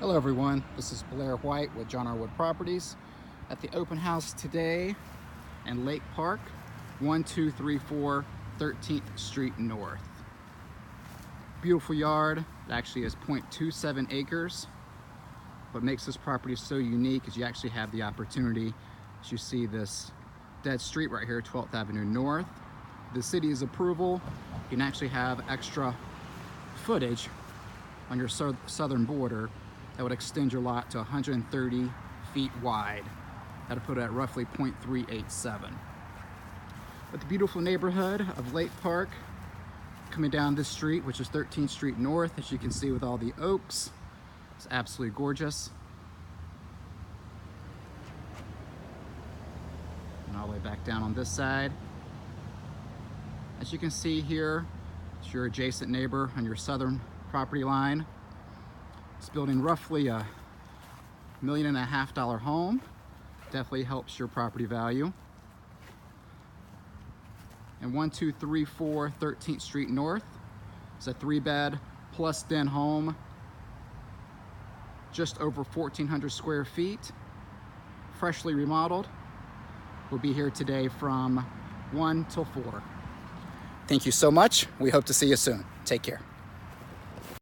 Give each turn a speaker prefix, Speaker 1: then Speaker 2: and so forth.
Speaker 1: Hello everyone, this is Blair White with John R. Wood Properties at the open house today in Lake Park, 1234 13th Street North. Beautiful yard. It actually is 0.27 acres. What makes this property so unique is you actually have the opportunity, as you see this dead street right here, 12th Avenue North. The city's approval, you can actually have extra footage on your southern border that would extend your lot to 130 feet wide. That'll put it at roughly 0.387. But the beautiful neighborhood of Lake Park, coming down this street, which is 13th Street North, as you can see with all the oaks, it's absolutely gorgeous. And all the way back down on this side. As you can see here, it's your adjacent neighbor on your southern property line. It's building roughly $1.5 million home. Definitely helps your property value. And 1234 13th Street North. It's a 3-bed plus den home, just over 1,400 square feet, freshly remodeled. We'll be here today from 1 till 4. Thank you so much. We hope to see you soon. Take care.